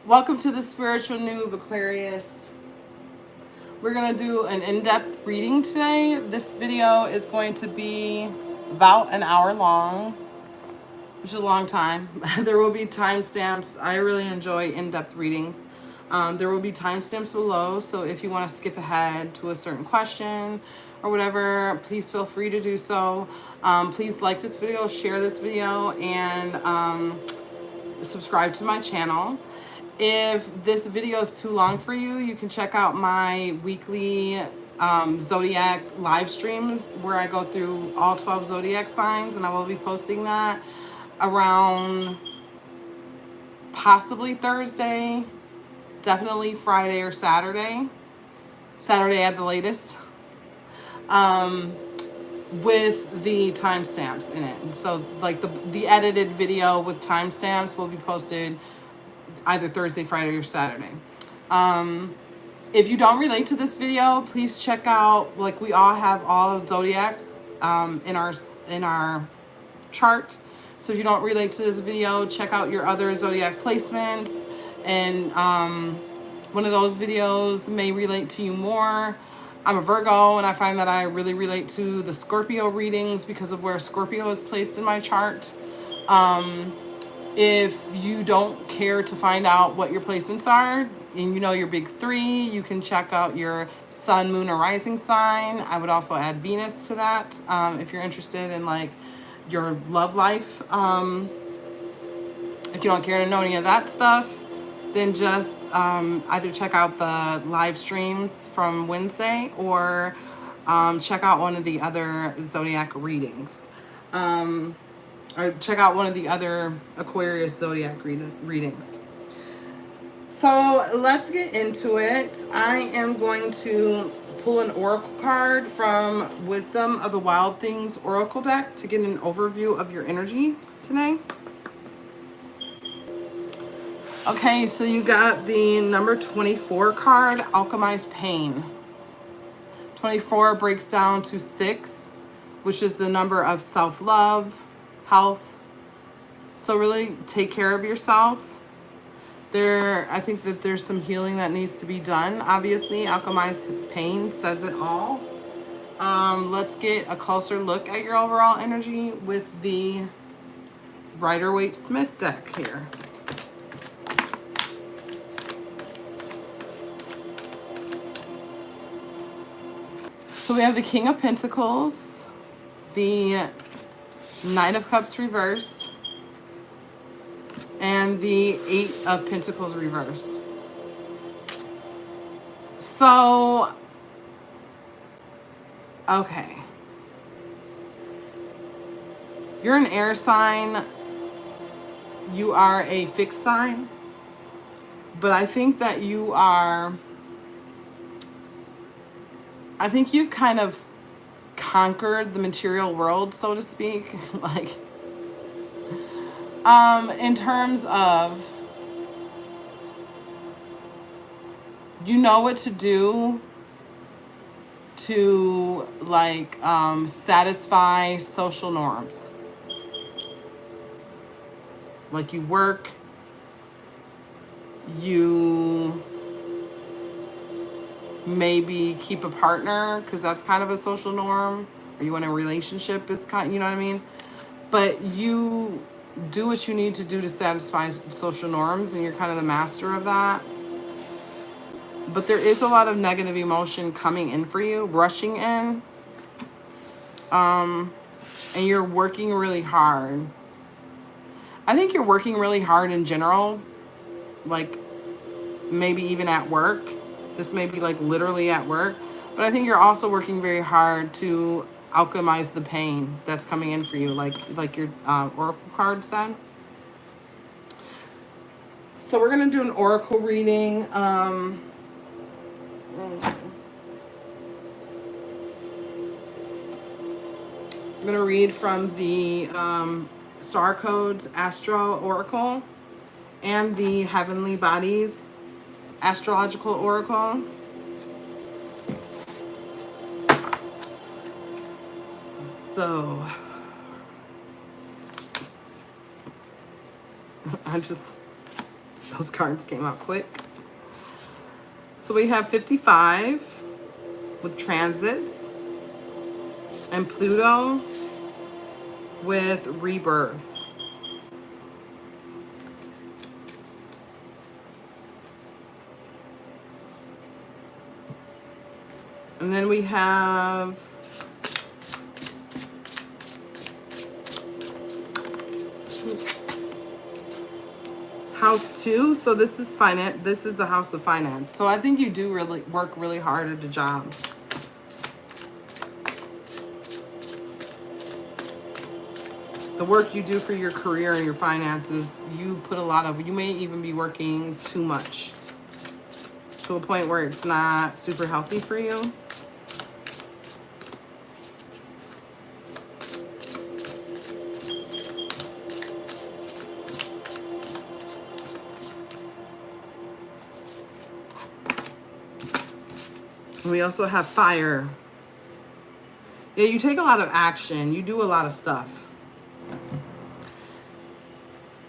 Welcome to the Spiritual Noob, Aquarius. We're going to do an in-depth reading today. This video is going to be about an hour long, which is a long time. There will be timestamps. I really enjoy in-depth readings. There will be timestamps below, so if you want to skip ahead to a certain question or whatever, please feel free to do so. Please like this video, share this video, and subscribe to my channel. If this video is too long for you, you can check out my weekly Zodiac live stream where I go through all 12 Zodiac signs, and I will be posting that around possibly Thursday, definitely Friday or Saturday. Saturday at the latest. With the timestamps in it. So like the edited video with timestamps will be posted either Thursday, Friday, or Saturday. If you don't relate to this video, please check out, like, we all have all zodiacs in our chart. So if you don't relate to this video, check out your other zodiac placements, and one of those videos may relate to you more. I'm a Virgo, and I find that I really relate to the Scorpio readings because of where Scorpio is placed in my chart. If you don't care to find out what your placements are, and you know your big three, you can check out your sun, moon, or rising sign. I would also add Venus to that if you're interested in like your love life. If you don't care to know any of that stuff, then just either check out the live streams from Wednesday or check out one of the other zodiac readings. Or check out one of the other Aquarius zodiac readings. So let's get into it. I am going to pull an oracle card from Wisdom of the Wild Things Oracle deck to get an overview of your energy today. Okay, so you got the number 24 card, Alchemize Pain. 24 breaks down to 6, which is the number of self-love, health. So really take care of yourself. I think that there's some healing that needs to be done. Obviously, Alchemize Pain says it all. Let's get a closer look at your overall energy with the Waite Smith deck here. So we have the King of Pentacles, the Knight of Cups reversed, and the Eight of Pentacles reversed. So, okay. You're an air sign. You are a fixed sign. But I think that you've kind of conquered the material world, so to speak. Like, in terms of, you know what to do to like satisfy social norms. Like, you work, you maybe keep a partner because that's kind of a social norm, or you in a relationship is kind, you know what I mean? But you do what you need to do to satisfy social norms, and you're kind of the master of that. But there is a lot of negative emotion coming in for you, rushing in, and you're working really hard. I think you're working really hard in general, like maybe even at work. This may be like literally at work, but I think you're also working very hard to alchemize the pain that's coming in for you, like your oracle card said. So we're gonna do an oracle reading. I'm gonna read from the Starcodes Astro Oracle and the Heavenly Bodies Astrological Oracle. So I just Those cards came out quick. So we have 55 with transits and Pluto with rebirth. And then we have house 2. So this is finance. This is the house of finance. So I think you do really work really hard at a job. The work you do for your career and your finances, you put a lot of, you may even be working too much to a point where it's not super healthy for you. We also have fire. Yeah, you take a lot of action. You do a lot of stuff.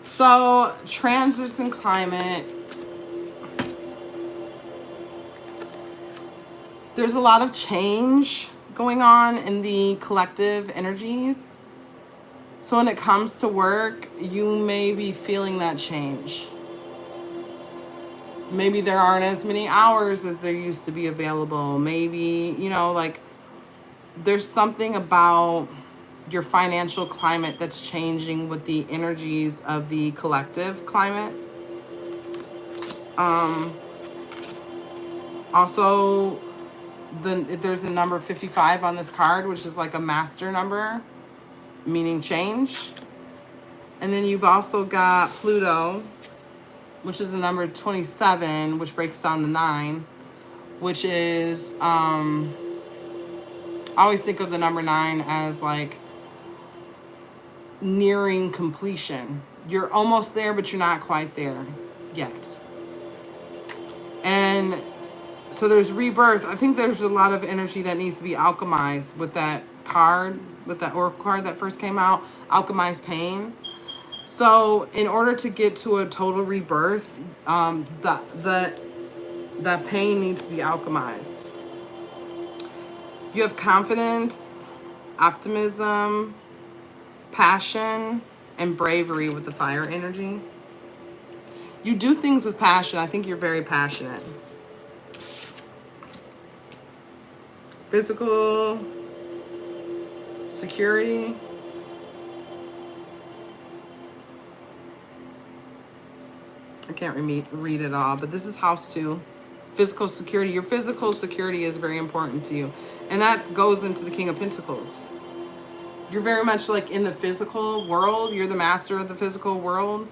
So, transits and climate. There's a lot of change going on in the collective energies. So when it comes to work, you may be feeling that change. Maybe there aren't as many hours as there used to be available. Maybe, you know, like there's something about your financial climate that's changing with the energies of the collective climate. Also, there's a number 55 on this card, which is like a master number, meaning change. And then you've also got Pluto, which is the number 27, which breaks down to 9, which is, I always think of the number 9 as like nearing completion. You're almost there, but you're not quite there yet. And so there's rebirth. I think there's a lot of energy that needs to be alchemized with that card, with that oracle card that first came out, Alchemize Pain. So in order to get to a total rebirth, that pain needs to be alchemized. You have confidence, optimism, passion, and bravery with the fire energy. You do things with passion. I think you're very passionate. Physical security. I can't read it all, but this is house 2. Physical security. Your physical security is very important to you. And that goes into the King of Pentacles. You're very much like in the physical world. You're the master of the physical world.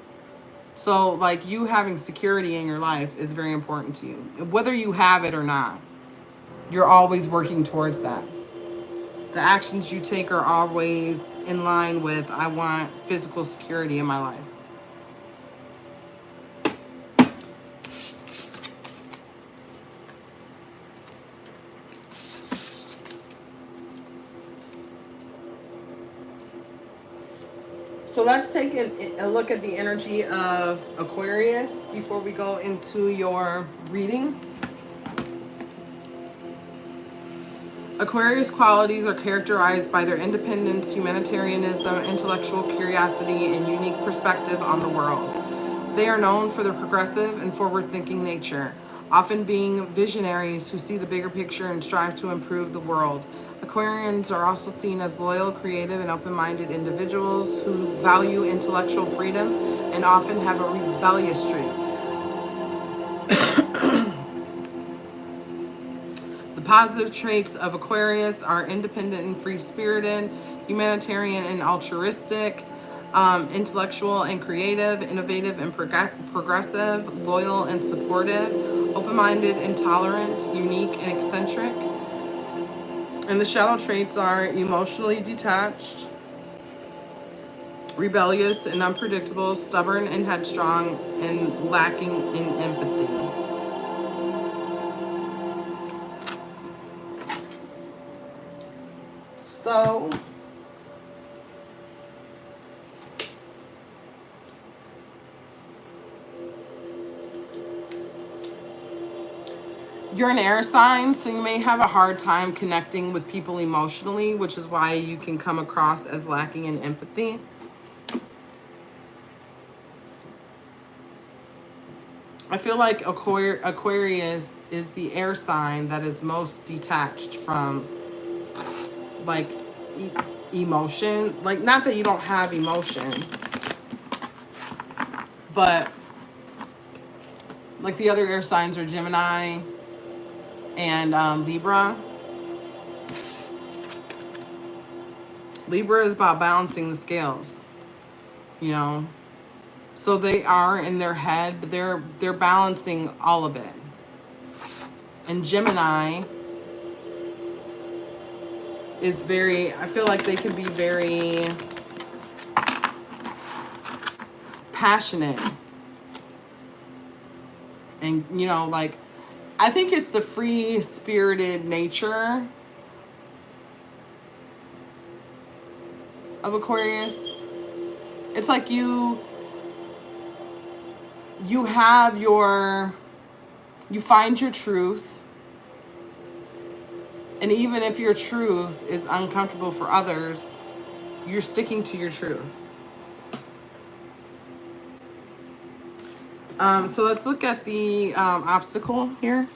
So like you having security in your life is very important to you. Whether you have it or not, you're always working towards that. The actions you take are always in line with, I want physical security in my life. So let's take a look at the energy of Aquarius before we go into your reading. Aquarius qualities are characterized by their independence, humanitarianism, intellectual curiosity, and unique perspective on the world. They are known for their progressive and forward-thinking nature, often being visionaries who see the bigger picture and strive to improve the world. Aquarians are also seen as loyal, creative, and open-minded individuals who value intellectual freedom and often have a rebellious streak. The positive traits of Aquarius are independent and free-spirited, humanitarian and altruistic, intellectual and creative, innovative and progressive, loyal and supportive, open-minded and tolerant, unique and eccentric. And the shadow traits are emotionally detached, rebellious and unpredictable, stubborn and headstrong, and lacking in empathy. So, You're an air sign, so you may have a hard time connecting with people emotionally, which is why you can come across as lacking in empathy. I feel like Aquarius is the air sign that is most detached from like emotion. Like, not that you don't have emotion, but like the other air signs are Gemini and Libra. Libra is about balancing the scales, you know. So they are in their head, but they're balancing all of it. And Gemini is very, I feel like they can be very passionate. And, you know, like, I think it's the free spirited nature of Aquarius. It's like you have you find your truth. And even if your truth is uncomfortable for others, you're sticking to your truth. So let's look at the obstacle here.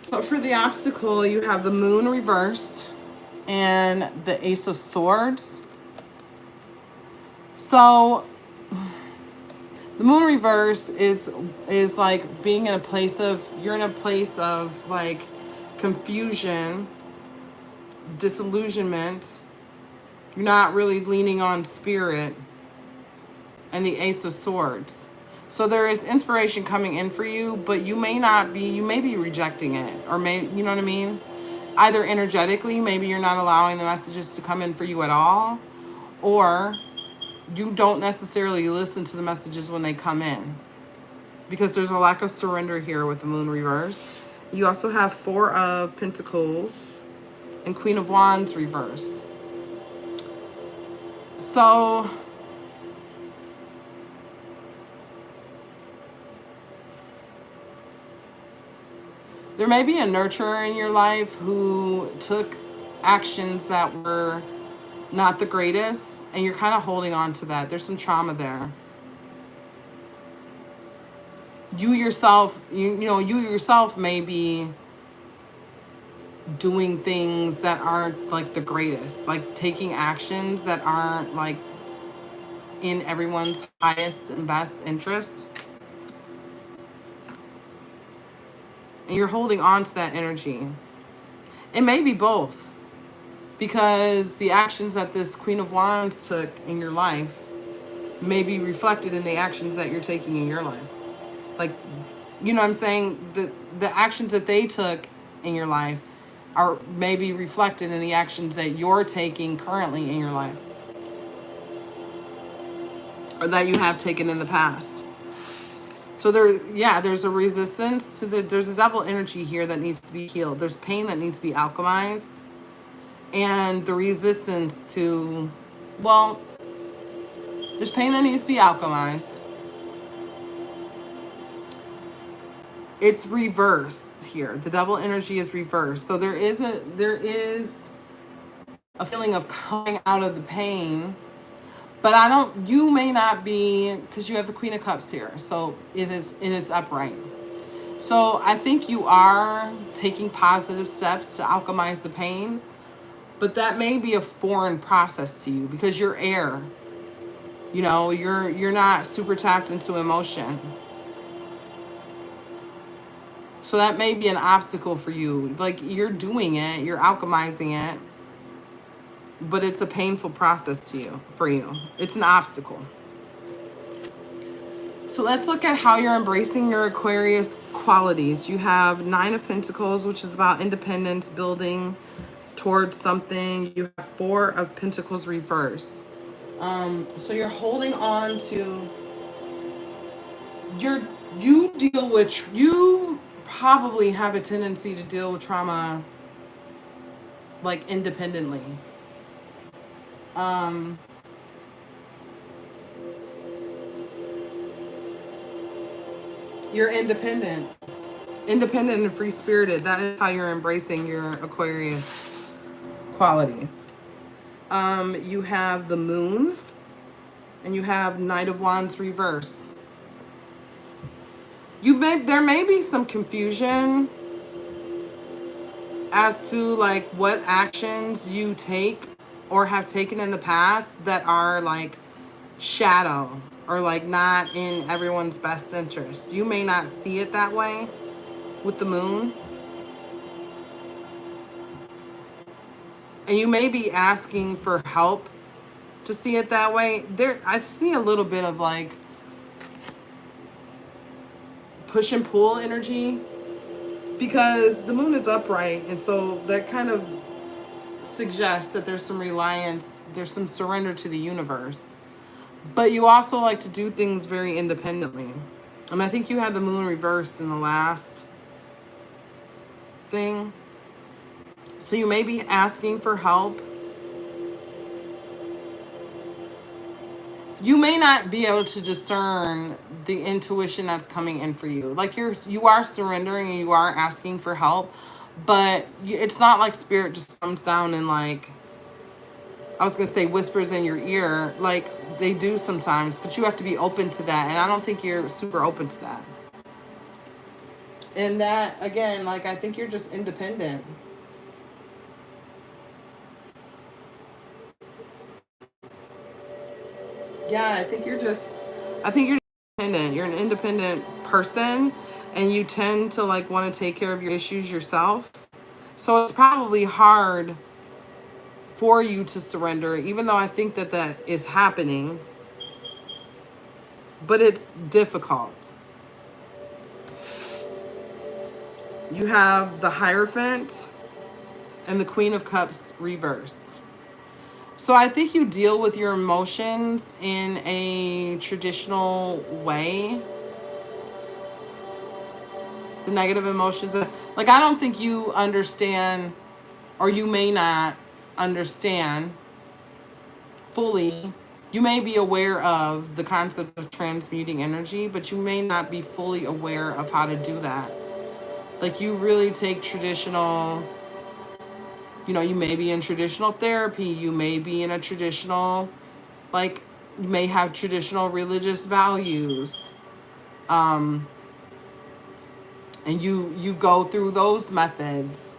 So for the obstacle, you have the moon reversed and the ace of swords. So the moon reverse is like being in a place of, you're in a place of like confusion, disillusionment. You're not really leaning on spirit, and the ace of swords. So there is inspiration coming in for you, but you may be rejecting it, or you know what I mean? Either energetically, maybe you're not allowing the messages to come in for you at all, or you don't necessarily listen to the messages when they come in, because there's a lack of surrender here with the moon reverse. You also have Four of Pentacles and Queen of Wands reverse. So there may be a nurturer in your life who took actions that were not the greatest, and you're kind of holding on to that. There's some trauma there. You yourself may be doing things that aren't like the greatest, like taking actions that aren't like in everyone's highest and best interest. And you're holding on to that energy. It may be both, because the actions that this Queen of Wands took in your life may be reflected in the actions that you're taking in your life. Like, you know what I'm saying? The actions that they took in your life are maybe reflected in the actions that you're taking currently in your life, or that you have taken in the past. So there's a resistance to there's a devil energy here that needs to be healed. There's pain that needs to be alchemized. And the resistance to, well, there's pain that needs to be alchemized. It's reversed here. The devil energy is reversed. So there is a feeling of coming out of the pain. But you may not be, because you have the Queen of Cups here. So it is upright. So I think you are taking positive steps to alchemize the pain, but that may be a foreign process to you because you're air. You know, you're not super tapped into emotion. So that may be an obstacle for you. Like, you're doing it, you're alchemizing it, but it's a painful process for you. It's an obstacle. So let's look at how you're embracing your Aquarius qualities. You have Nine of Pentacles, which is about independence, building towards something. You have Four of Pentacles reversed. So you're holding on to you probably have a tendency to deal with trauma like independently. You're independent. independent and free-spirited. That is how you're embracing your Aquarius qualities. You have the Moon, and you have Knight of Wands reverse. There may be some confusion as to like what actions you take or have taken in the past that are like shadow or like not in everyone's best interest. You may not see it that way with the Moon. And you may be asking for help to see it that way. I see a little bit of like push and pull energy because the Moon is upright, and so that kind of suggests that there's some reliance, there's some surrender to the universe. But you also like to do things very independently. And I think you had the Moon reversed in the last thing. So you may be asking for help. You may not be able to discern the intuition that's coming in for you. Like you are surrendering and you are asking for help, but it's not like spirit just comes down and like, I was going to say whispers in your ear, like they do sometimes, but you have to be open to that. And I don't think you're super open to that. And that, again, like I think you're just independent. Yeah, I think you're independent. You're an independent person, and you tend to like want to take care of your issues yourself. So it's probably hard for you to surrender, even though I think that that is happening, but it's difficult. You have the Hierophant and the Queen of Cups reversed. So I think you deal with your emotions in a traditional way. The negative emotions. Like, I don't think you understand, or you may not understand fully. You may be aware of the concept of transmuting energy, but you may not be fully aware of how to do that. Like, you really take traditional... You know, you may be in traditional therapy. You may be in a traditional, like, you may have traditional religious values. And you go through those methods.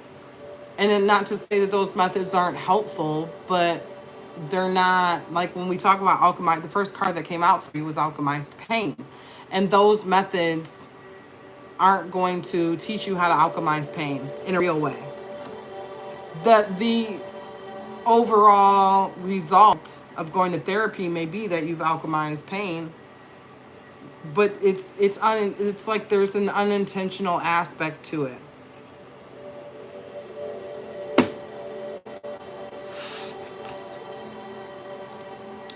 And then not to say that those methods aren't helpful, but they're not, like when we talk about Alchemize, the first card that came out for you was Alchemize Pain. And those methods aren't going to teach you how to alchemize pain in a real way. The overall result of going to therapy may be that you've alchemized pain, but it's like there's an unintentional aspect to it.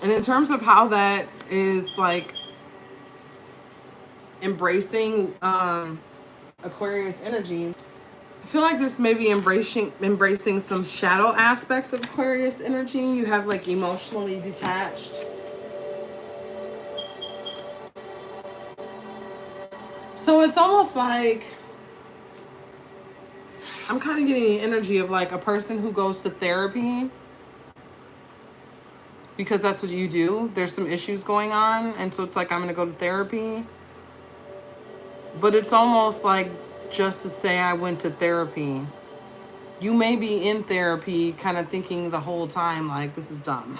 And in terms of how that is like embracing Aquarius energy, I feel like this may be embracing some shadow aspects of Aquarius energy. You have like emotionally detached. So it's almost like, I'm kind of getting the energy of like a person who goes to therapy because that's what you do. There's some issues going on, and so it's like, I'm going to go to therapy. But it's almost like just to say I went to therapy. You may be in therapy kind of thinking the whole time like, this is dumb.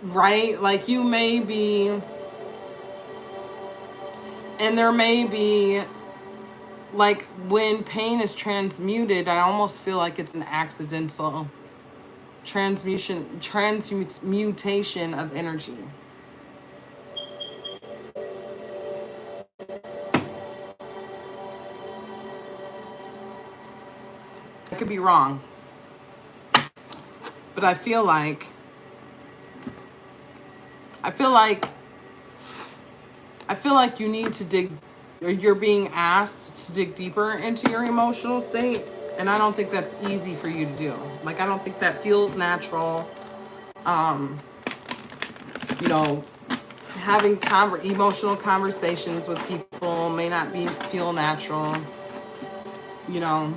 Right? Like you may be, and there may be, like when pain is transmuted, I almost feel like it's an accidental transmutation of energy. I could be wrong, but I feel like you need to dig, or you're being asked to dig deeper into your emotional state, and I don't think that's easy for you to do. Like, I don't think that feels natural. You know, having emotional conversations with people may not feel natural, you know.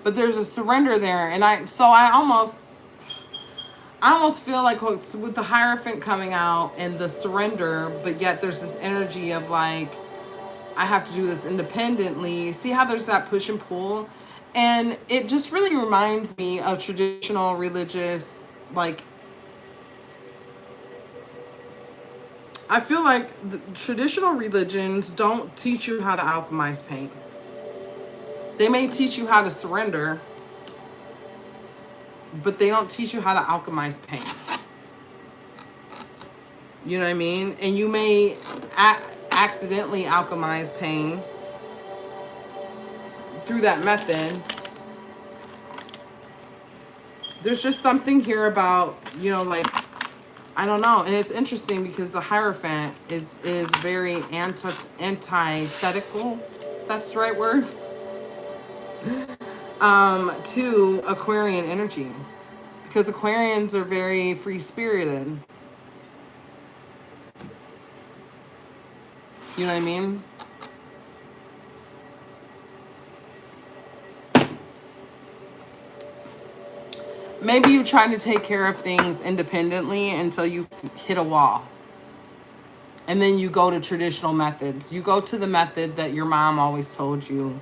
But there's a surrender there, and I almost feel like with the Hierophant coming out and the surrender, but yet there's this energy of like, I have to do this independently. See how there's that push and pull? And it just really reminds me of traditional religious, like, I feel like the traditional religions don't teach you how to alchemize pain. They may teach you how to surrender, but they don't teach you how to alchemize pain. You know what I mean? And you may accidentally alchemize pain through that method. There's just something here about, you know, like, I don't know. And it's interesting because the Hierophant is very antithetical, that's the right word, to Aquarian energy. Because Aquarians are very free-spirited. You know what I mean? Maybe you're trying to take care of things independently until you hit a wall. And then you go to traditional methods. You go to the method that your mom always told you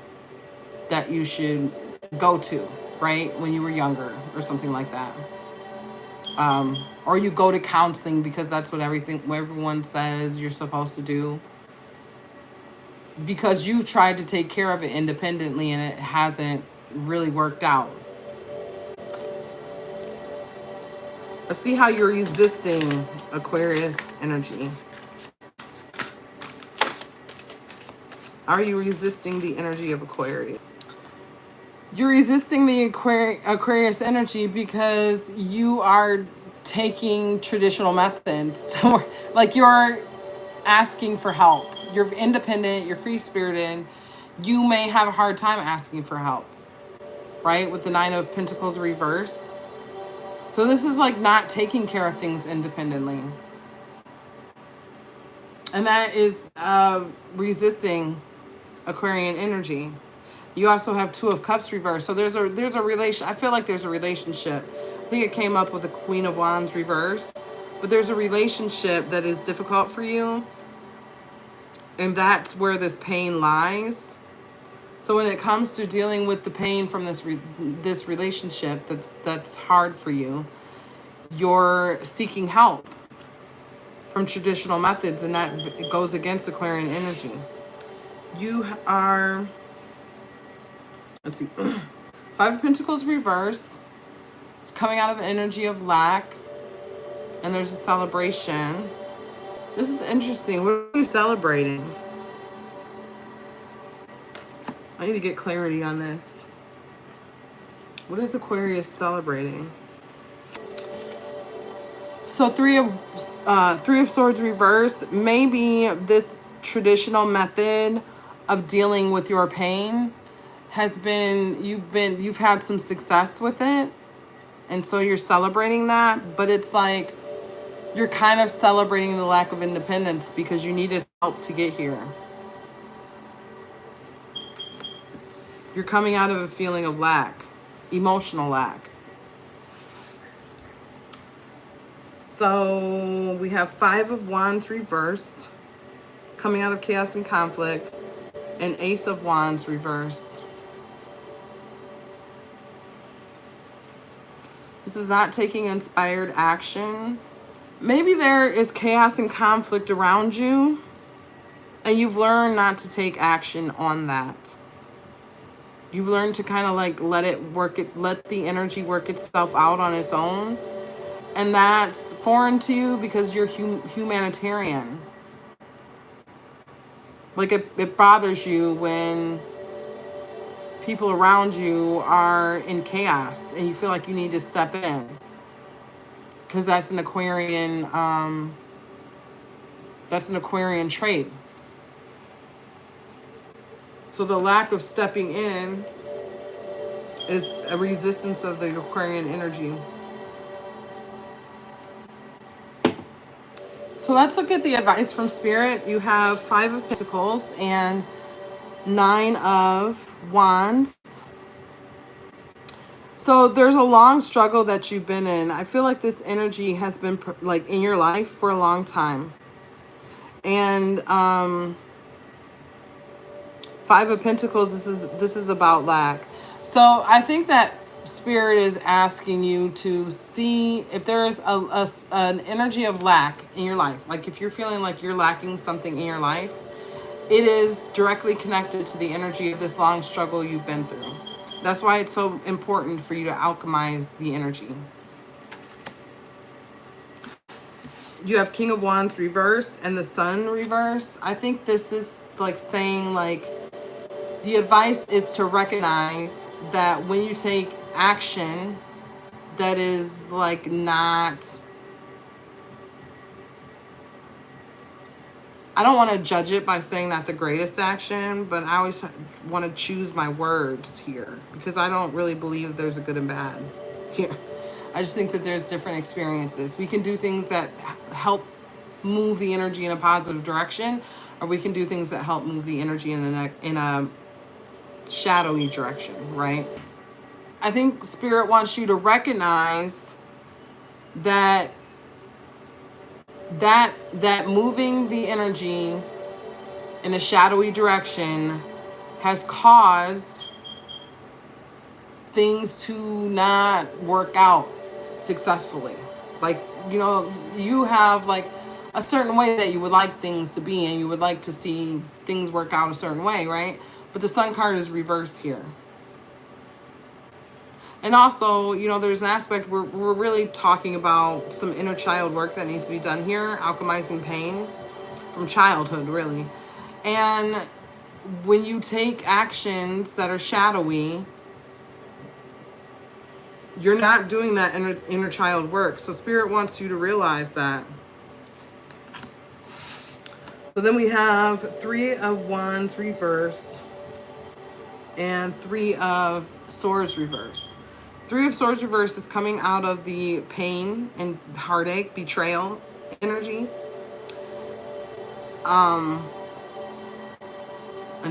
that you should go to, right? When you were younger or something like that. Or you go to counseling because that's what everyone says you're supposed to do. Because you tried to take care of it independently and it hasn't really worked out. Let's see how you're resisting Aquarius energy. Are you resisting the energy of Aquarius? You're resisting the Aquarius energy because you are taking traditional methods. Like, you're asking for help. You're independent, you're free-spirited. You may have a hard time asking for help, right? With the Nine of Pentacles reversed. So this is like not taking care of things independently. And that is resisting Aquarian energy. You also have Two of Cups reversed. So there's a relation. I feel like there's a relationship. I think it came up with the Queen of Wands reversed. But there's a relationship that is difficult for you. And that's where this pain lies. So when it comes to dealing with the pain from this relationship that's hard for you, you're seeking help from traditional methods, and that goes against Aquarian energy. You are, let's see, Five of Pentacles reverse. It's coming out of the energy of lack, and there's a celebration. This is interesting. What are you celebrating? I need to get clarity on this. What is Aquarius celebrating? So Three of Swords reverse. Maybe this traditional method of dealing with your pain has been, you've had some success with it, and so you're celebrating that. But it's like you're kind of celebrating the lack of independence because you needed help to get here. You're coming out of a feeling of lack, emotional lack. So we have Five of Wands reversed, coming out of chaos and conflict, and Ace of Wands reversed. This is not taking inspired action. Maybe there is chaos and conflict around you, and you've learned not to take action on that. You've learned to kind of like let the energy work itself out on its own. And that's foreign to you because you're humanitarian. Like it bothers you when people around you are in chaos and you feel like you need to step in. Because that's an Aquarian trait. So the lack of stepping in is a resistance of the Aquarian energy. So let's look at the advice from Spirit. You have 5 of Pentacles and 9 of Wands. So there's a long struggle that you've been in. I feel like this energy has been like in your life for a long time. And 5 of Pentacles, this is about lack. So I think that Spirit is asking you to see if there's an energy of lack in your life. Like if you're feeling like you're lacking something in your life, it is directly connected to the energy of this long struggle you've been through. That's why it's so important for you to alchemize the energy. You have King of Wands reverse and the Sun reverse. I think this is like saying like the advice is to recognize that when you take action that is like not, I don't want to judge it by saying not the greatest action, but I always want to choose my words here because I don't really believe there's a good and bad here. I just think that there's different experiences. We can do things that help move the energy in a positive direction, or we can do things that help move the energy in a shadowy direction, right? I think Spirit wants you to recognize that moving the energy in a shadowy direction has caused things to not work out successfully. Like, you know, you have like a certain way that you would like things to be, and you would like to see things work out a certain way, right? But the Sun card is reversed here. And also, you know, there's an aspect where we're really talking about some inner child work that needs to be done here, alchemizing pain from childhood, really. And when you take actions that are shadowy, you're not doing that inner child work. So Spirit wants you to realize that. So then we have 3 of Wands reversed and 3 of Swords reversed. 3 of Swords reversed is coming out of the pain and heartache, betrayal energy. And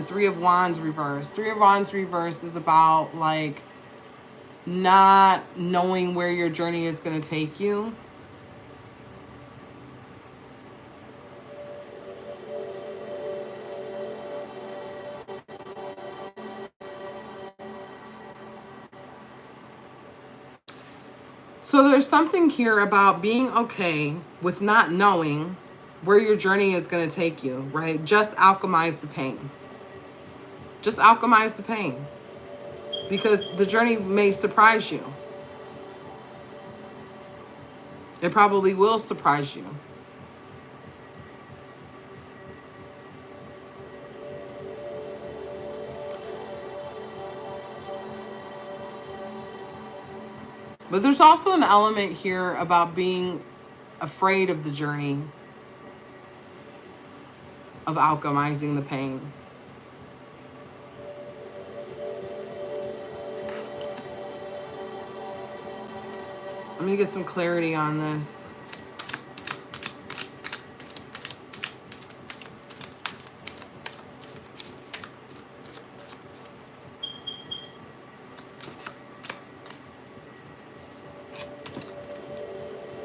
3 of Wands reversed. 3 of Wands reversed is about like not knowing where your journey is going to take you. So there's something here about being okay with not knowing where your journey is going to take you, right? Just alchemize the pain. Just alchemize the pain. Because the journey may surprise you. It probably will surprise you. But there's also an element here about being afraid of the journey of alchemizing the pain. Let me get some clarity on this.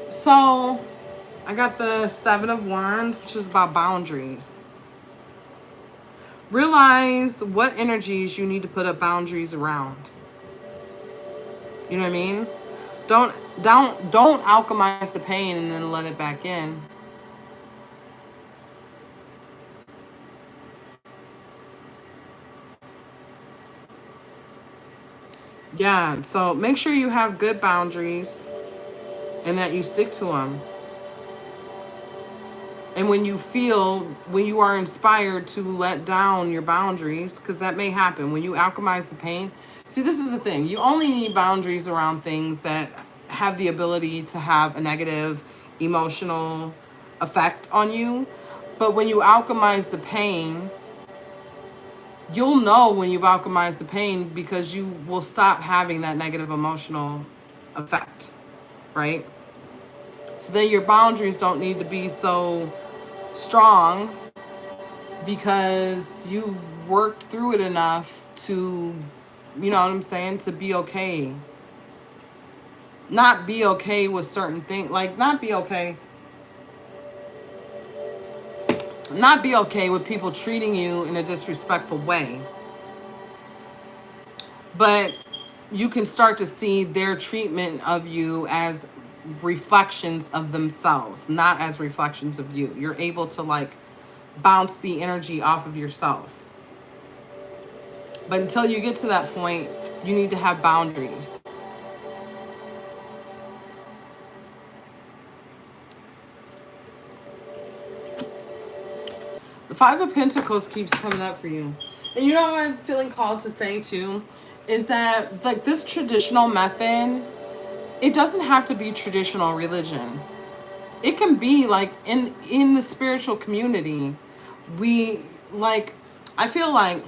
So I got the 7 of Wands, which is about boundaries. Realize what energies you need to put up boundaries around. You know what I mean? Don't alchemize the pain and then let it back in. Yeah, so make sure you have good boundaries and that you stick to them. And when you are inspired to let down your boundaries, because that may happen when you alchemize the pain. See, this is the thing. You only need boundaries around things that have the ability to have a negative emotional effect on you. But when you alchemize the pain, you'll know when you've alchemized the pain because you will stop having that negative emotional effect, right? So then your boundaries don't need to be so strong because you've worked through it enough to, you know what I'm saying, to be okay. Not be okay with certain things, like not be okay with people treating you in a disrespectful way. But you can start to see their treatment of you as reflections of themselves, not as reflections of you. You're able to like bounce the energy off of yourself. But until you get to that point, you need to have boundaries. The Five of Pentacles keeps coming up for you. And you know what I'm feeling called to say too? Is that like this traditional method, it doesn't have to be traditional religion. It can be like in the spiritual community. We like, I feel like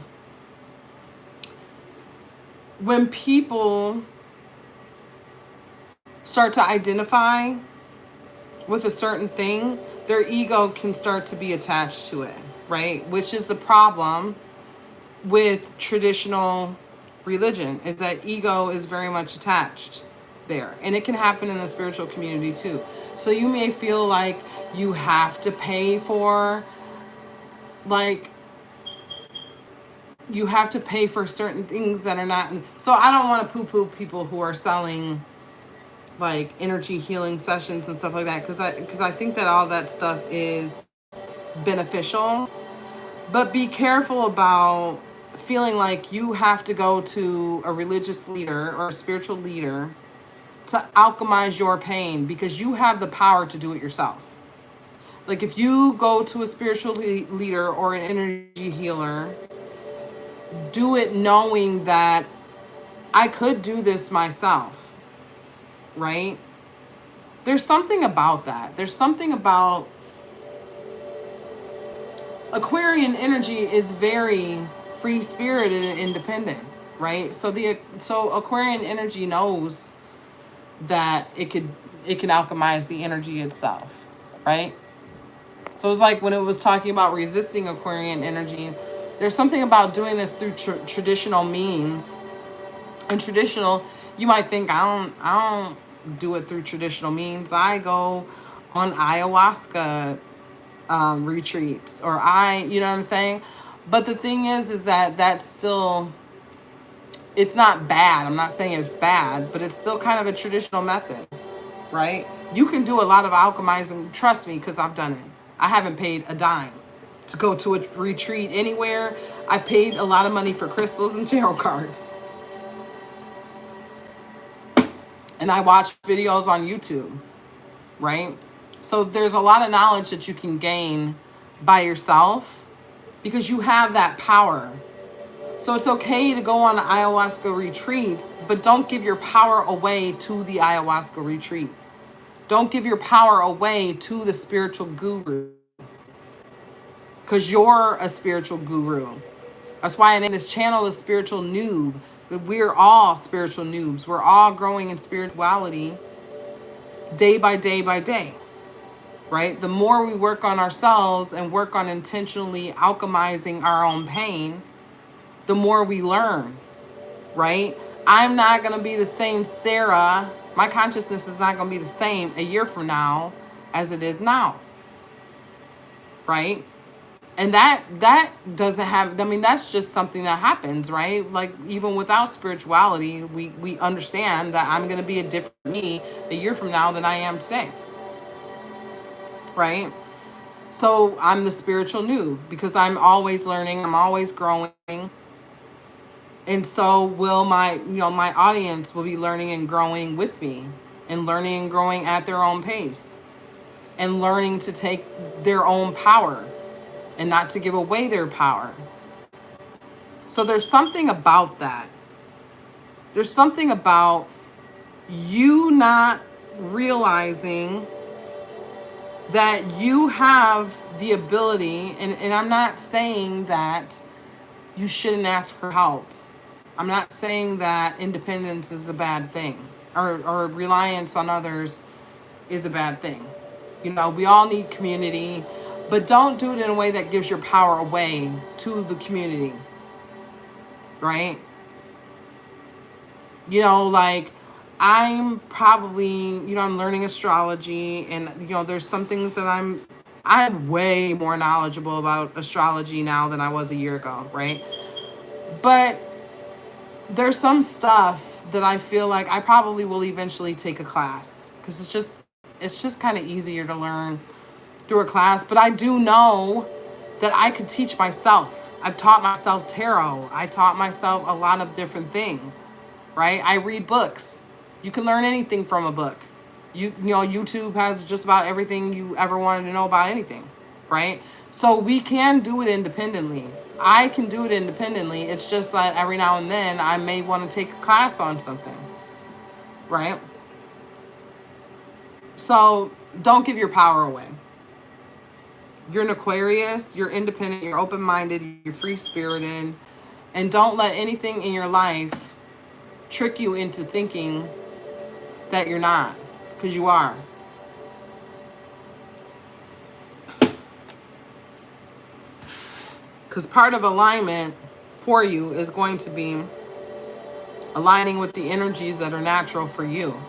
when people start to identify with a certain thing, their ego can start to be attached to it, right? Which is the problem with traditional religion, is that ego is very much attached there. And it can happen in the spiritual community too. So you may feel like you have to pay for, like, you have to pay for certain things that are not. So I don't want to poo-poo people who are selling like energy healing sessions and stuff like that, because I think that all that stuff is beneficial. But be careful about feeling like you have to go to a religious leader or a spiritual leader to alchemize your pain, because you have the power to do it yourself. Like if you go to a spiritual leader or an energy healer, do it knowing that I could do this myself, right? There's something about that. There's something about Aquarian energy is very free-spirited and independent, right? So Aquarian energy knows that it can alchemize the energy itself, right? So it's like when it was talking about resisting Aquarian energy, there's something about doing this through traditional means. And traditional, you might think I don't do it through traditional means. I go on ayahuasca retreats, or you know what I'm saying? But the thing is that that's still, it's not bad. I'm not saying it's bad, but it's still kind of a traditional method, right? You can do a lot of alchemizing, trust me, because I've done it. I haven't paid a dime to go to a retreat anywhere. I paid a lot of money for crystals and tarot cards. And I watch videos on YouTube, right? So there's a lot of knowledge that you can gain by yourself because you have that power. So it's okay to go on ayahuasca retreats, but don't give your power away to the ayahuasca retreat. Don't give your power away to the spiritual guru, because you're a spiritual guru. That's why I name this channel the Spiritual Noob. We're all spiritual noobs. We're all growing in spirituality day by day by day, right? The more we work on ourselves and work on intentionally alchemizing our own pain, the more we learn, right? I'm not going to be the same Sarah. My consciousness is not going to be the same a year from now as it is now, right? And that doesn't have, I mean, that's just something that happens, right? Like even without spirituality, we understand that I'm going to be a different me a year from now than I am today, right? So I'm the spiritual noob because I'm always learning, I'm always growing. And so will my audience will be learning and growing with me, and learning and growing at their own pace, and learning to take their own power and not to give away their power. So there's something about that. There's something about you not realizing that you have the ability, and I'm not saying that you shouldn't ask for help. I'm not saying that independence is a bad thing, or reliance on others is a bad thing. You know, we all need community, but don't do it in a way that gives your power away to the community, right? You know, like I'm probably, you know, I'm learning astrology, and you know, there's some things that I'm way more knowledgeable about astrology now than I was a year ago, right? But there's some stuff that I feel like I probably will eventually take a class, because it's just kind of easier to learn through a class. But I do know that I could teach myself. I've taught myself tarot. I taught myself a lot of different things, right? I read books. You can learn anything from a book. You know, YouTube has just about everything you ever wanted to know about anything, right? So we can do it independently. I can do it independently. It's just that every now and then I may want to take a class on something, right? So don't give your power away. You're an Aquarius, you're independent, you're open-minded, you're free-spirited, and don't let anything in your life trick you into thinking that you're not, because you are. Because part of alignment for you is going to be aligning with the energies that are natural for you.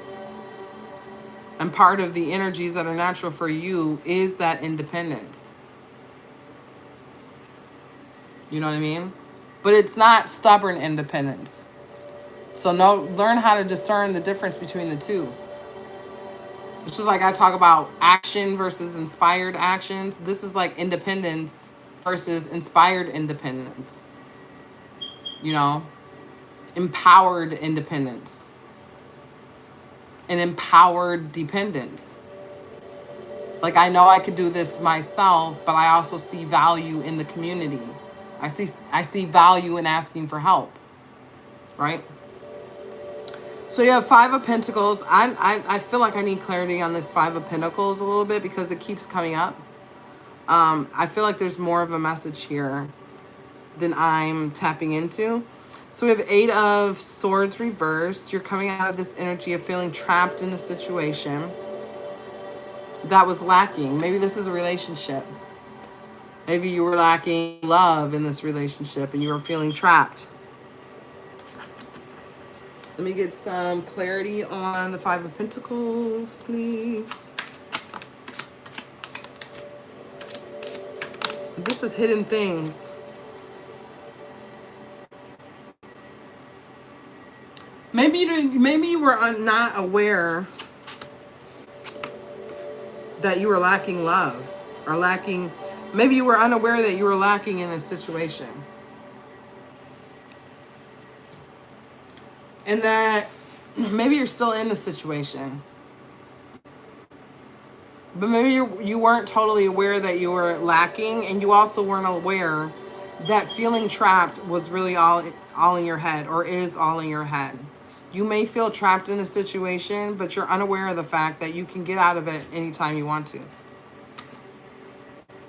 And part of the energies that are natural for you is that independence. You know what I mean? But it's not stubborn independence. So learn how to discern the difference between the two. It's just like I talk about action versus inspired actions. This is like independence versus inspired independence. You know, empowered independence and empowered dependence. Like, I know I could do this myself, but I also see value in the community. I see value in asking for help, right? So you have Five of Pentacles. I feel like I need clarity on this Five of Pentacles a little bit because it keeps coming up. I feel like there's more of a message here than I'm tapping into. So we have Eight of Swords reversed. You're coming out of this energy of feeling trapped in a situation that was lacking. Maybe this is a relationship. Maybe you were lacking love in this relationship and you were feeling trapped. Let me get some clarity on the Five of Pentacles, please. This is hidden things. Maybe you were not aware that you were lacking love or lacking. Maybe you were unaware that you were lacking in a situation. And that maybe you're still in the situation. But maybe you weren't totally aware that you were lacking, and you also weren't aware that feeling trapped was really all in your head, or is all in your head. You may feel trapped in a situation, but you're unaware of the fact that you can get out of it anytime you want to.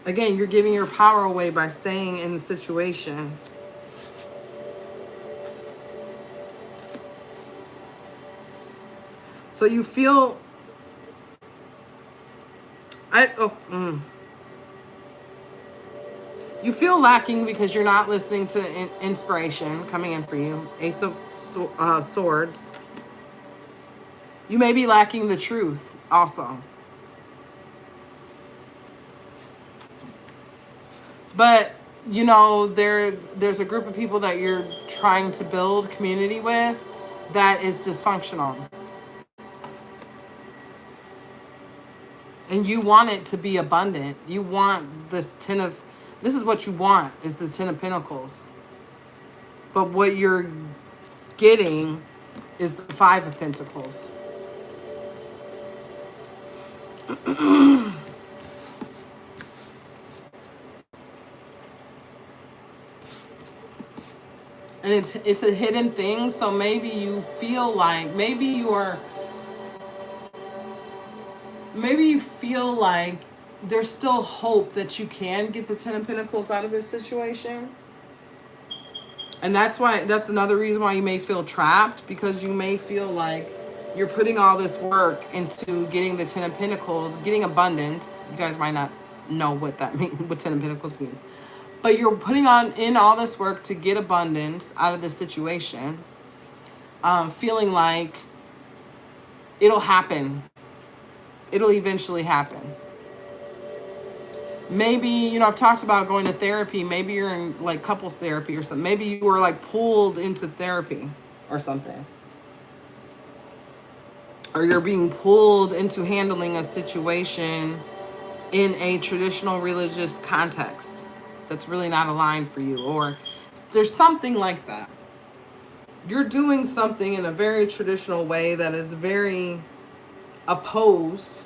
Again, you're giving your power away by staying in the situation. So you feel, you feel lacking because you're not listening to inspiration coming in for you. Ace of Swords. You may be lacking the truth also. But, you know, there's a group of people that you're trying to build community with that is dysfunctional. And you want it to be abundant. You want this this is what you want, is the Ten of Pentacles. But what you're getting is the Five of Pentacles. And it's a hidden thing, so maybe you feel like, maybe you feel like there's still hope that you can get the Ten of Pentacles out of this situation. And that's another reason why you may feel trapped, because you may feel like you're putting all this work into getting the Ten of Pentacles, getting abundance. You guys might not know what that means, what Ten of Pentacles means. But you're putting in all this work to get abundance out of this situation, feeling like it'll happen. It'll eventually happen. Maybe, you know, I've talked about going to therapy. Maybe you're in like couples therapy or something. Maybe you were like pulled into therapy or something. Or you're being pulled into handling a situation in a traditional religious context that's really not aligned for you. Or there's something like that. You're doing something in a very traditional way that is very opposed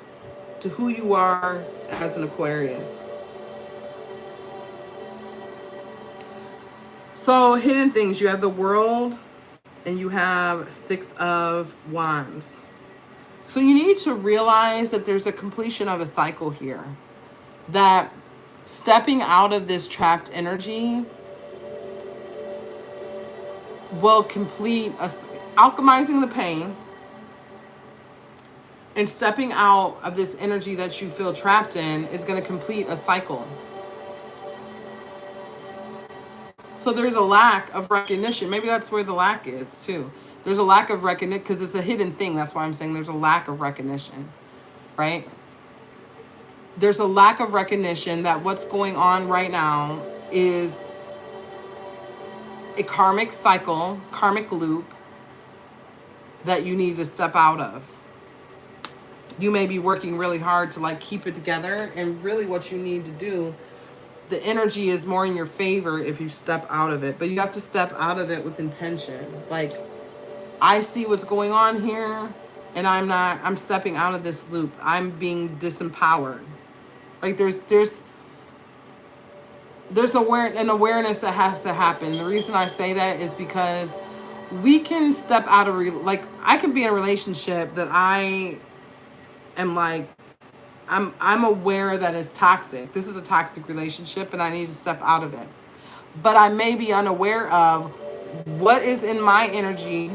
to who you are as an Aquarius. So hidden things, you have the World and you have Six of Wands. So you need to realize that there's a completion of a cycle here. That stepping out of this trapped energy will complete alchemizing the pain, and stepping out of this energy that you feel trapped in is going to complete a cycle. So there's a lack of recognition. Maybe that's where the lack is too. There's a lack of recognition because it's a hidden thing. That's why I'm saying there's a lack of recognition, right? There's a lack of recognition that what's going on right now is a karmic cycle, karmic loop that you need to step out of. You may be working really hard to like keep it together, and really what you need to do, the energy is more in your favor if you step out of it, but you have to step out of it with intention. Like, I see what's going on here and I'm stepping out of this loop. I'm being disempowered. Like there's an awareness that has to happen. The reason I say that is because we can step out of, like, I can be in a relationship that I am like, I'm aware that it's toxic. This is a toxic relationship and I need to step out of it. But I may be unaware of what is in my energy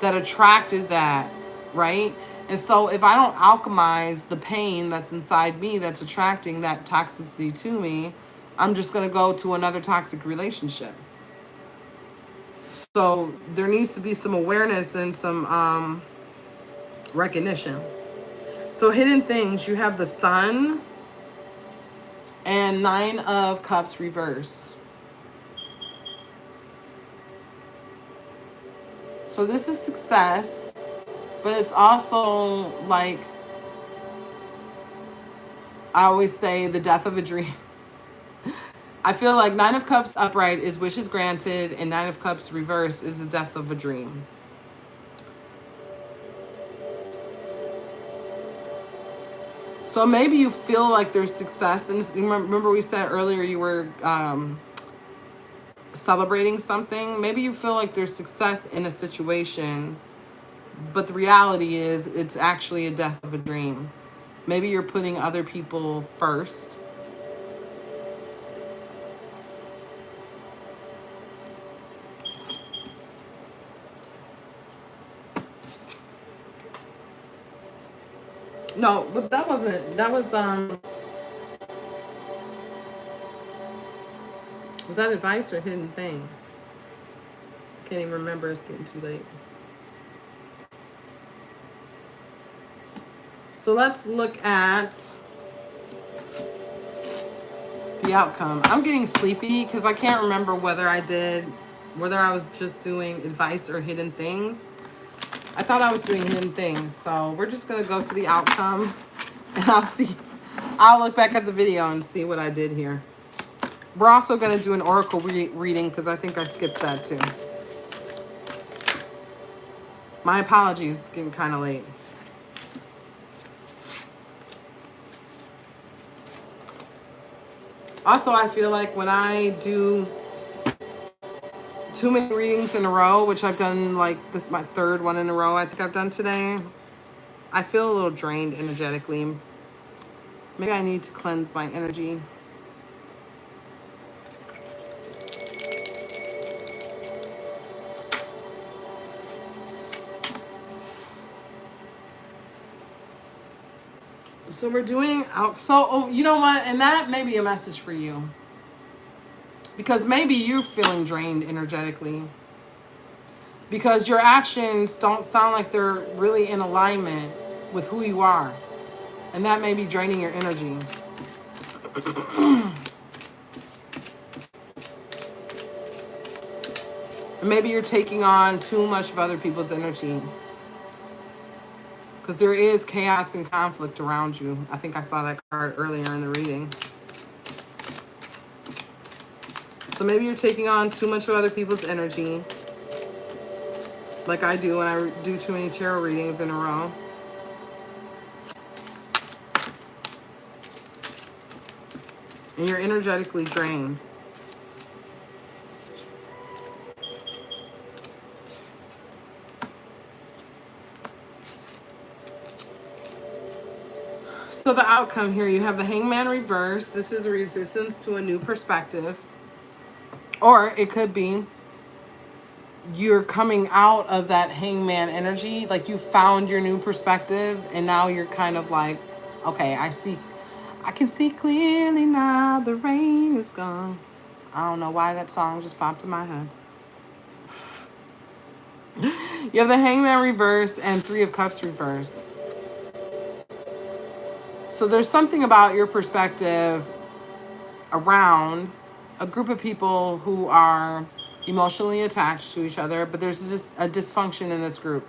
that attracted that, right? And so if I don't alchemize the pain that's inside me that's attracting that toxicity to me, I'm just going to go to another toxic relationship. So there needs to be some awareness and some recognition. So hidden things, you have the Sun and Nine of Cups reverse. So this is success, but it's also like, I always say, the death of a dream. I feel like Nine of Cups upright is wishes granted, and Nine of Cups reverse is the death of a dream. So maybe you feel like there's success. And remember we said earlier you were celebrating something. Maybe you feel like there's success in a situation, but the reality is it's actually a death of a dream. Maybe you're putting other people first. No, but that wasn't, that was that advice or hidden things? Can't even remember, it's getting too late. So let's look at the outcome. I'm getting sleepy because I can't remember whether I was just doing advice or hidden things. I thought I was doing hidden things. So we're just going to go to the outcome and I'll look back at the video and see what I did here. We're also going to do an oracle reading because I think I skipped that too. My apologies, it's getting kind of late. Also, I feel like when I do too many readings in a row, which I've done, like, this is my third one in a row I think I've done today, I feel a little drained energetically. Maybe I need to cleanse my energy. So we're doing out. So, oh, you know what? And that may be a message for you. Because maybe you're feeling drained energetically. Because your actions don't sound like they're really in alignment with who you are. And that may be draining your energy. Maybe you're taking on too much of other people's energy. Because there is chaos and conflict around you. I think I saw that card earlier in the reading. So maybe you're taking on too much of other people's energy. Like I do when I do too many tarot readings in a row. And you're energetically drained. So the outcome here, you have the Hangman reverse. This is a resistance to a new perspective. Or it could be you're coming out of that Hangman energy. Like you found your new perspective and now you're kind of like, okay, I can see clearly now, the rain is gone. I don't know why that song just popped in my head. You have the Hangman reverse and Three of Cups reverse. So there's something about your perspective around a group of people who are emotionally attached to each other, but there's just a dysfunction in this group.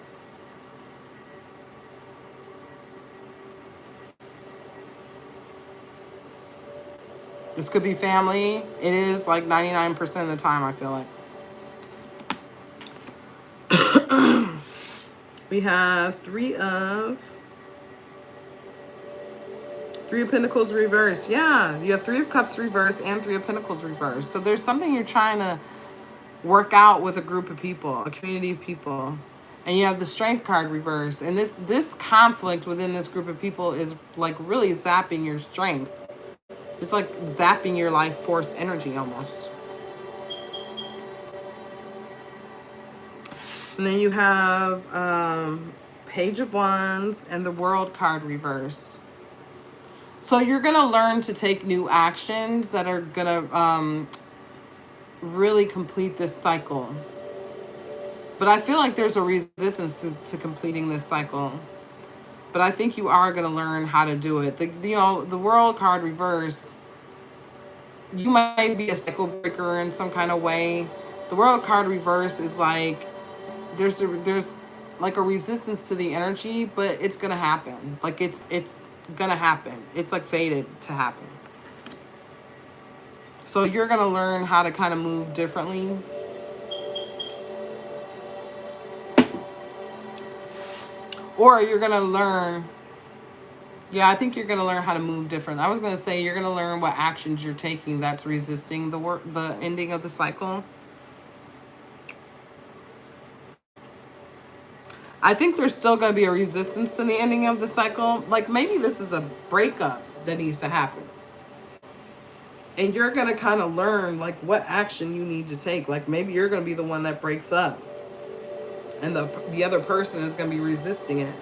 This could be family. It is like 99% of the time, I feel like. We have Three of Pentacles reverse. Yeah, you have Three of Cups reverse and Three of Pentacles reverse. So there's something you're trying to work out with a group of people, a community of people. And you have the Strength card reverse. And this conflict within this group of people is like really zapping your strength. It's like zapping your life force energy almost. And then you have Page of Wands and the World card reverse. So you're going to learn to take new actions that are going to really complete this cycle. But I feel like there's a resistance to completing this cycle. But I think you are going to learn how to do it. The World card reverse, you might be a cycle breaker in some kind of way. The World card reverse is like, there's like a resistance to the energy, but it's going to happen. Like it's gonna happen. It's like fated to happen. So you're gonna learn how to kind of move differently. Or you're gonna learn, yeah, I think you're gonna learn how to move different. I was gonna say you're gonna learn what actions you're taking that's resisting the ending of the cycle. I think there's still going to be a resistance to the ending of the cycle. Like maybe this is a breakup that needs to happen. And you're going to kind of learn like what action you need to take. Like maybe you're going to be the one that breaks up. And the other person is going to be resisting it.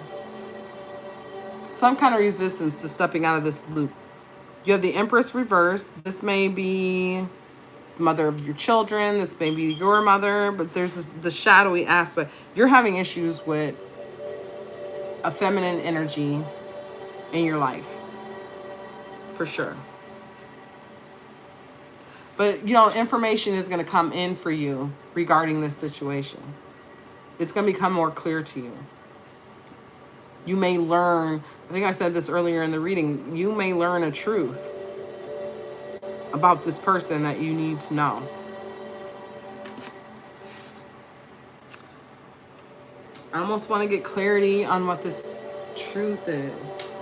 Some kind of resistance to stepping out of this loop. You have the Empress reverse. This may be mother of your children, this may be your mother, but there's the shadowy aspect. You're having issues with a feminine energy in your life, for sure. But you know, information is going to come in for you regarding this situation. It's going to become more clear to you. You may learn, I think I said this earlier in the reading, you may learn a truth about this person that you need to know. I almost want to get clarity on what this truth is.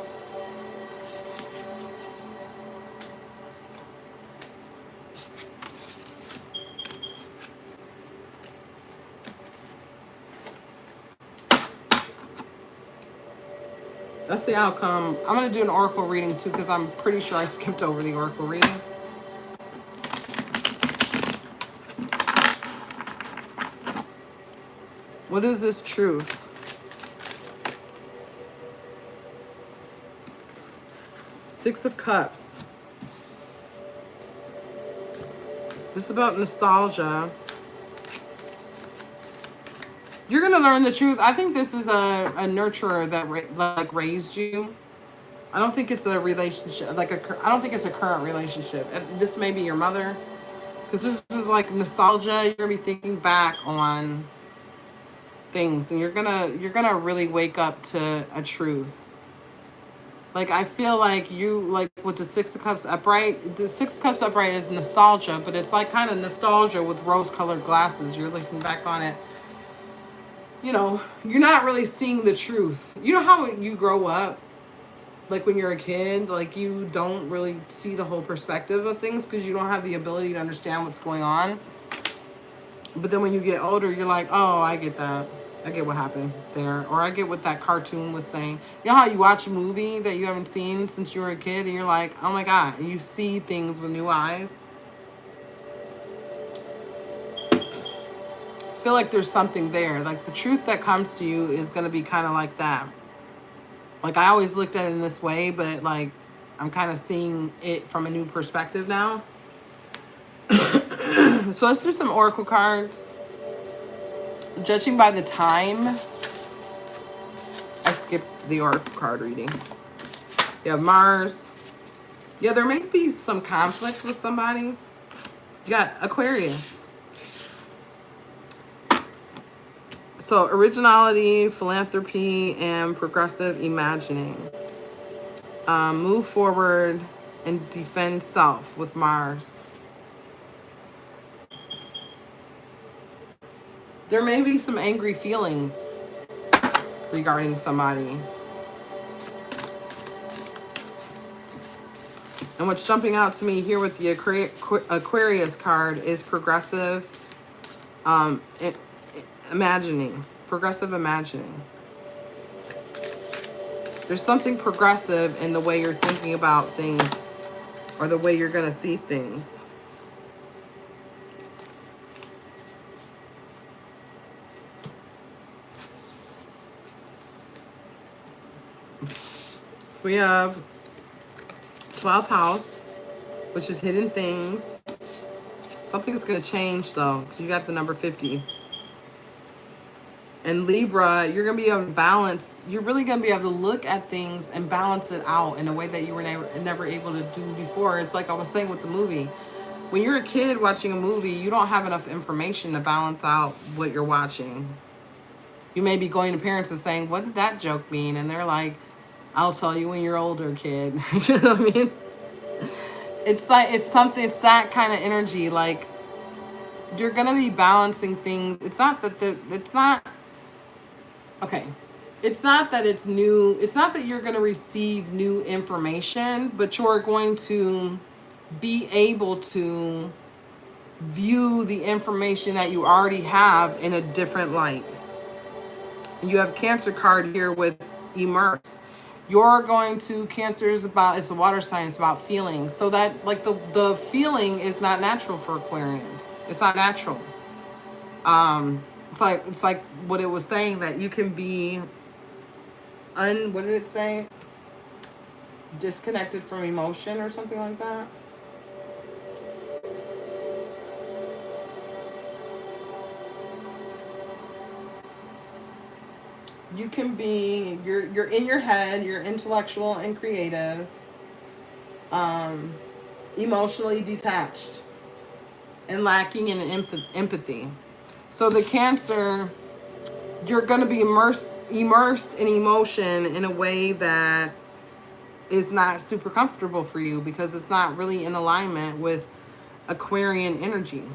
That's the outcome. I'm going to do an oracle reading too because I'm pretty sure I skipped over the oracle reading. What is this truth? Six of Cups. This is about nostalgia. You're going to learn the truth. I think this is a nurturer that like raised you. I don't think it's a relationship, I don't think it's a current relationship. This may be your mother. Because this is like nostalgia. You're going to be thinking back on things. And you're gonna really wake up to a truth. Like, I feel like you, like with the Six of Cups upright, the Six of Cups upright is nostalgia, but it's like kind of nostalgia with rose-colored glasses. You're looking back on it. You know, you're not really seeing the truth. You know how you grow up, like when you're a kid, like you don't really see the whole perspective of things because you don't have the ability to understand what's going on. But then when you get older, you're like, oh, I get that. I get what happened there. Or I get what that cartoon was saying. You know how you watch a movie that you haven't seen since you were a kid and you're like, oh my God, and you see things with new eyes? I feel like there's something there. Like the truth that comes to you is going to be kind of like that. Like I always looked at it in this way, but like I'm kind of seeing it from a new perspective now. So let's do some oracle cards. Judging by the time, I skipped the oracle card reading. You have Mars. Yeah, there may be some conflict with somebody. You got Aquarius. So originality, philanthropy, and progressive imagining. Move forward and defend self with Mars. There may be some angry feelings regarding somebody. And what's jumping out to me here with the Aquarius card is progressive imagining. Progressive imagining. There's something progressive in the way you're thinking about things or the way you're going to see things. So we have 12th house, which is hidden things. Something's going to change though, because you got the number 50. And Libra, you're going to be able to balance. You're really going to be able to look at things and balance it out in a way that you were never able to do before. It's like I was saying with the movie. When you're a kid watching a movie, you don't have enough information to balance out what you're watching. You may be going to parents and saying, what did that joke mean? And they're like, I'll tell you when you're older, kid. You know what I mean? It's like, it's that kind of energy. Like, you're going to be balancing things. It's not that it's not that it's new. It's not that you're going to receive new information, but you're going to be able to view the information that you already have in a different light. You have Cancer card here with immerse. You're going to, Cancer is about, it's a water sign, it's about feeling. So that, like, the feeling is not natural for Aquarians. It's not natural. It's like what it was saying, that you can be what did it say? Disconnected from emotion or something like that. You can be, you're in your head, you're intellectual and creative, emotionally detached, and lacking in empathy. So the Cancer, you're going to be immersed in emotion in a way that is not super comfortable for you because it's not really in alignment with Aquarian energy.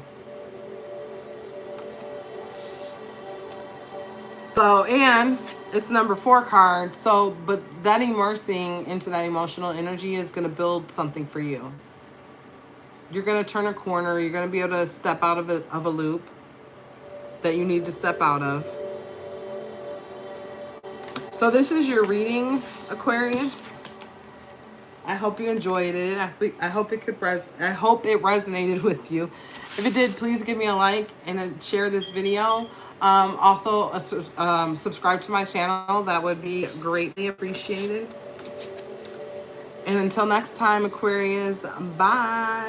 So, and it's number 4 card. So, but that immersing into that emotional energy is going to build something for you. You're going to turn a corner. You're going to be able to step out of a loop that you need to step out of. So this is your reading, Aquarius. I hope you enjoyed it. I hope it resonated with you. If it did, please give me a like and share this video. Also, subscribe to my channel. That would be greatly appreciated. And until next time, Aquarius, bye.